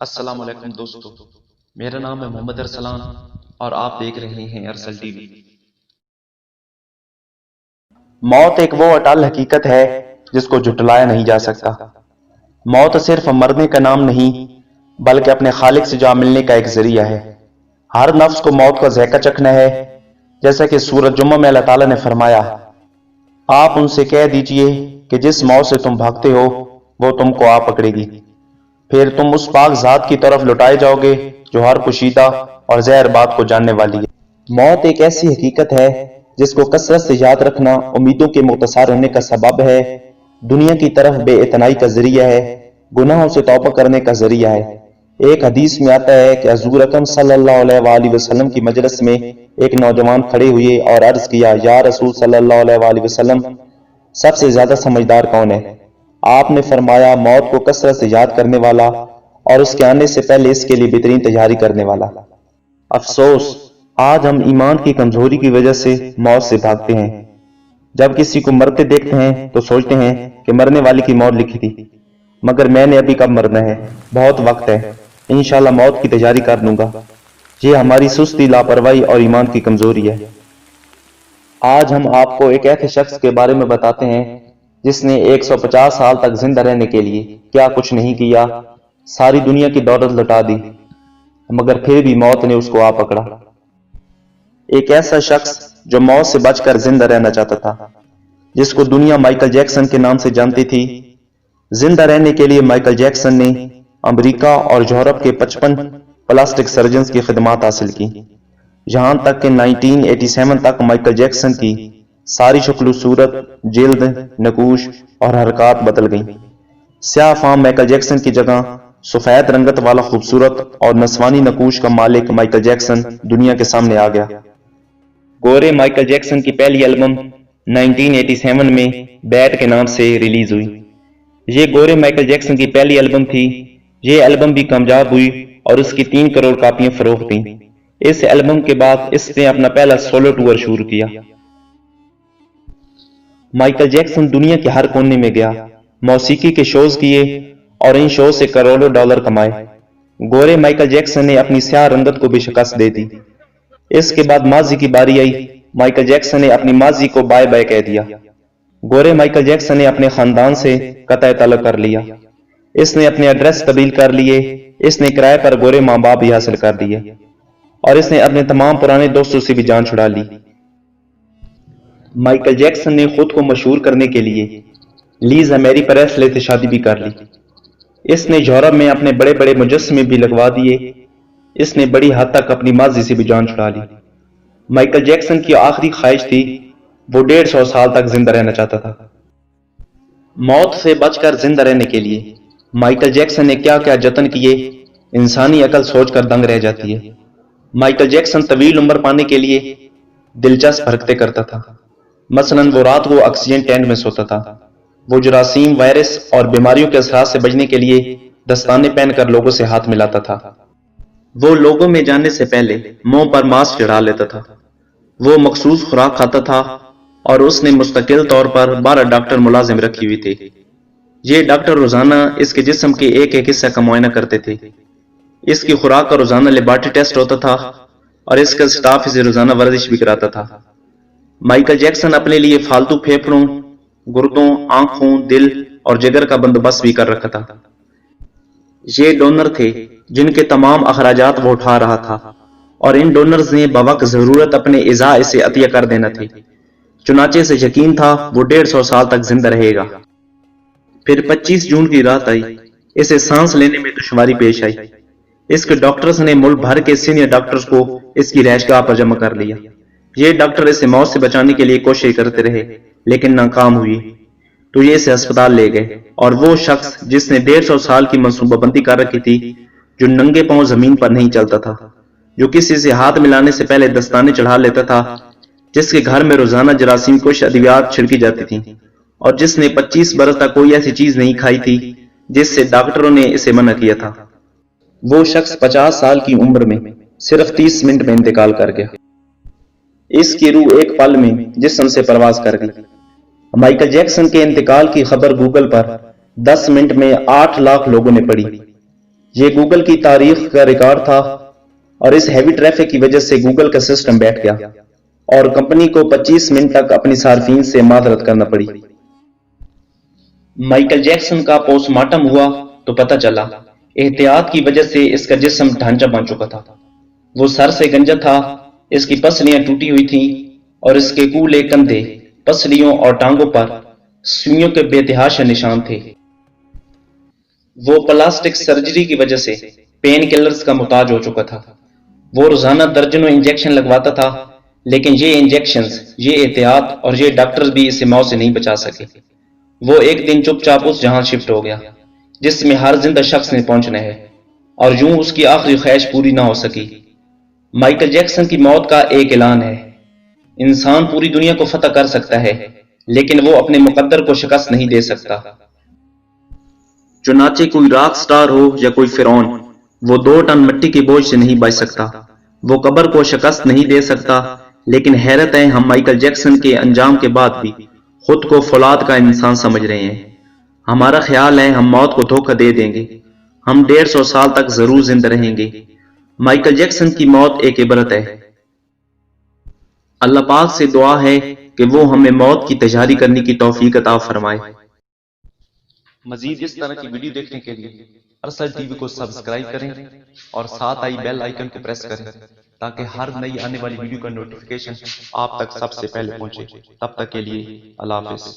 السلام علیکم دوستو، میرا نام ہے محمد ارسلان اور آپ دیکھ رہے ہیں ارسل ٹی وی۔ موت ایک وہ اٹل حقیقت ہے جس کو جھٹلایا نہیں جا سکتا۔ موت صرف مرنے کا نام نہیں بلکہ اپنے خالق سے جا ملنے کا ایک ذریعہ ہے۔ ہر نفس کو موت کا ذائقہ چکھنا ہے، جیسا کہ سورۃ جمعہ میں اللہ تعالیٰ نے فرمایا، آپ ان سے کہہ دیجئے کہ جس موت سے تم بھاگتے ہو وہ تم کو آ پکڑے گی، پھر تم اس پاک ذات کی طرف لوٹائے جاؤ گے جو ہر پوشیدہ اور ظاہر بات کو جاننے والی ہے۔ موت ایک ایسی حقیقت ہے جس کو کثرت سے یاد رکھنا امیدوں کے مختصر ہونے کا سبب ہے، دنیا کی طرف بے اعتنائی کا ذریعہ ہے، گناہوں سے توبہ کرنے کا ذریعہ ہے۔ ایک حدیث میں آتا ہے کہ حضور اکرم صلی اللہ علیہ وآلہ وسلم کی مجلس میں ایک نوجوان کھڑے ہوئے اور عرض کیا، یا رسول صلی اللہ علیہ وآلہ وسلم، سب سے زیادہ سمجھدار کون ہے؟ آپ نے فرمایا، موت کو کثرت سے یاد کرنے والا اور اس کے آنے سے پہلے اس کے لیے بہترین تیاری کرنے والا۔ افسوس، آج ہم ایمان کی کمزوری کی وجہ سے موت سے بھاگتے ہیں۔ جب کسی کو مرتے دیکھتے ہیں تو سوچتے ہیں کہ مرنے والی کی موت لکھی تھی، مگر میں نے ابھی کب مرنا ہے، بہت وقت ہے، انشاءاللہ موت کی تیاری کر لوں گا۔ یہ ہماری سستی، لاپرواہی اور ایمان کی کمزوری ہے۔ آج ہم آپ کو ایک ایسے شخص کے بارے میں بتاتے ہیں جس نے 150 سال تک زندہ رہنے کے لیے کیا کچھ نہیں کیا، ساری دنیا کی دولت لٹا دی، مگر پھر بھی موت نے اس کو آ پکڑا۔ ایک ایسا شخص جو موت سے بچ کر زندہ رہنا چاہتا تھا، جس کو دنیا مائیکل جیکسن کے نام سے جانتی تھی۔ زندہ رہنے کے لیے مائیکل جیکسن نے امریکہ اور یورپ کے 55 پلاسٹک سرجنز کی خدمات حاصل کی، یہاں تک کہ 1987 تک مائیکل جیکسن کی ساری شکل و صورت، جلد، نقوش اور حرکات بدل گئیں۔ سیاہ فام مائیکل جیکسن کی جگہ سفید رنگت والا خوبصورت اور نسوانی نقوش کا مالک مائیکل جیکسن دنیا کے سامنے آ گیا۔ گورے مائیکل جیکسن کی پہلی البم 1987 میں بیٹ کے نام سے ریلیز ہوئی۔ یہ گورے مائیکل جیکسن کی پہلی البم تھی۔ یہ البم بھی کامیاب ہوئی اور اس کی 3 کروڑ کاپیاں فروخت ہوئیں۔ اس البم کے بعد اس نے اپنا پہلا سولو ٹور شروع کیا۔ مائیکل جیکسن دنیا کے ہر کونے میں گیا، موسیقی کے شوز کیے اور ان شوز سے کروڑوں ڈالر کمائے۔ گورے مائیکل جیکسن نے اپنی سیاہ رنگت کو بھی شکست دے دی۔ اس کے بعد ماضی کی باری آئی۔ مائیکل جیکسن نے اپنی ماضی کو بائے بائے کہہ دیا۔ گورے مائیکل جیکسن نے اپنے خاندان سے قطع تعلق کر لیا۔ اس نے اپنے ایڈریس تبدیل کر لیے۔ اس نے کرائے پر گورے ماں باپ بھی حاصل کر دیے اور اس نے اپنے تمام پرانے دوستوں سے بھی جان چھڑا لی۔ مائیکل جیکسن نے خود کو مشہور کرنے کے لیے لیزا میری پریسلے سے شادی بھی کر لی۔ اس نے یورپ میں اپنے بڑے بڑے مجسمے بھی لگوا دیے۔ اس نے بڑی حد تک اپنی ماضی سے بھی جان چھڑا لی۔ مائیکل جیکسن کی آخری خواہش تھی، وہ 150 سال تک زندہ رہنا چاہتا تھا۔ موت سے بچ کر زندہ رہنے کے لیے مائیکل جیکسن نے کیا کیا جتن کیے، انسانی عقل سوچ کر دنگ رہ جاتی ہے۔ مائیکل جیکسن طویل عمر پانے کے لیے دلچسپ حرکتیں کرتا تھا۔ مثلاً وہ رات کو آکسیجن ٹینٹ میں سوتا تھا۔ وہ جراثیم، وائرس اور بیماریوں کے اثرات سے بچنے کے لیے دستانے پہن کر لوگوں سے ہاتھ ملاتا تھا۔ وہ لوگوں میں جانے سے پہلے منہ پر ماسک چڑھا لیتا تھا۔ وہ مخصوص خوراک کھاتا تھا اور اس نے مستقل طور پر 12 ڈاکٹر ملازم رکھی ہوئی تھے۔ یہ ڈاکٹر روزانہ اس کے جسم کے ایک ایک حصے کا معائنہ کرتے تھے۔ اس کی خوراک کا روزانہ لیبارٹری ٹیسٹ ہوتا تھا اور اس کا سٹاف اسے روزانہ ورزش بھی کراتا تھا۔ مائیکل جیکسن اپنے لیے فالتو پھیپھڑوں، گردوں، آنکھوں، دل اور جگر کا بندوبست بھی کر رکھا تھا۔ یہ ڈونر تھے جن کے تمام اخراجات وہ اٹھا رہا تھا اور ان ڈونرز نے بوقت ضرورت اپنے اعضاء اسے عطیہ کر دینا تھے۔ چنانچہ سے یقین تھا وہ 150 سال تک زندہ رہے گا۔ پھر 25 جون کی رات آئی۔ اسے سانس لینے میں دشواری پیش آئی۔ اس کے ڈاکٹرز نے ملک بھر کے سینئر ڈاکٹرز کو اس کی رہائش گاہ پر جمع کر لیا۔ یہ ڈاکٹر اسے موت سے بچانے کے لیے کوشش کرتے رہے لیکن ناکام ہوئی، تو یہ اسے ہسپتال لے گئے اور وہ شخص جس نے 150 سال کی منصوبہ بندی کر رکھی تھی، جو ننگے پاؤں زمین پر نہیں چلتا تھا، جو کسی سے ہاتھ ملانے سے پہلے دستانے چڑھا لیتا تھا، جس کے گھر میں روزانہ جراثیم کش ادویات چھڑکی جاتی تھیں اور جس نے 25 برس تک کوئی ایسی چیز نہیں کھائی تھی جس سے ڈاکٹروں نے اسے منع کیا تھا، وہ شخص 50 سال کی عمر میں صرف 30 منٹ میں انتقال کر گیا۔ اس کی روح ایک پل میں جسم سے پرواز کر گئی۔ مائیکل جیکسن کے انتقال کی خبر گوگل پر 10 منٹ میں 8 لاکھ لوگوں نے پڑھی۔ یہ گوگل کی تاریخ کا ریکارڈ تھا اور اس ہیوی ٹریفک کی وجہ سے گوگل کا سسٹم بیٹھ گیا اور کمپنی کو 25 منٹ تک اپنی صارفین سے معذرت کرنا پڑی۔ مائیکل جیکسن کا پوسٹ مارٹم ہوا تو پتہ چلا احتیاط کی وجہ سے اس کا جسم ڈھانچہ بن چکا تھا۔ وہ سر سے گنجا تھا، اس کی پسلیاں ٹوٹی ہوئی تھیں اور اس کے کولے کندھے، پسلیوں اور ٹانگوں پر سوئیوں کے بے تحاشا نشان تھے۔ وہ پلاسٹک سرجری کی وجہ سے پین کلرز کا محتاج ہو چکا تھا۔ وہ روزانہ درجنوں انجیکشن لگواتا تھا، لیکن یہ انجیکشنز، یہ احتیاط اور یہ ڈاکٹرز بھی اسے موت سے نہیں بچا سکے۔ وہ ایک دن چپ چاپ اس جہاں شفٹ ہو گیا جس میں ہر زندہ شخص نے پہنچنا ہے، اور یوں اس کی آخری خواہش پوری نہ ہو سکی۔ مائیکل جیکسن کی موت کا ایک اعلان ہے: انسان پوری دنیا کو فتح کر سکتا ہے، لیکن وہ اپنے مقدر کو شکست نہیں دے سکتا۔ چنانچہ کوئی راک سٹار ہو یا کوئی فرعون، وہ 2 ٹن مٹی کے بوجھ سے نہیں بچ سکتا۔ وہ قبر کو شکست نہیں دے سکتا، لیکن حیرت ہے ہم مائیکل جیکسن کے انجام کے بعد بھی خود کو فولاد کا انسان سمجھ رہے ہیں۔ ہمارا خیال ہے ہم موت کو دھوکہ دے دیں گے، ہم 150 سال تک ضرور زندہ رہیں گے۔ مائیکل جیکسن کی موت ایک عبرت ہے۔ اللہ پاک سے دعا ہے کہ وہ ہمیں موت کی تجاری کرنے کی توفیق عطا فرمائے۔ مزید اس طرح کی ویڈیو دیکھنے کے لیے ارسل ٹی وی کو سبسکرائب کریں اور ساتھ آئی بیل آئیکن کو پریس کریں تاکہ ہر نئی آنے والی ویڈیو کا نوٹیفیکیشن آپ تک سب سے پہلے پہنچے۔ تب تک کے لیے اللہ حافظ۔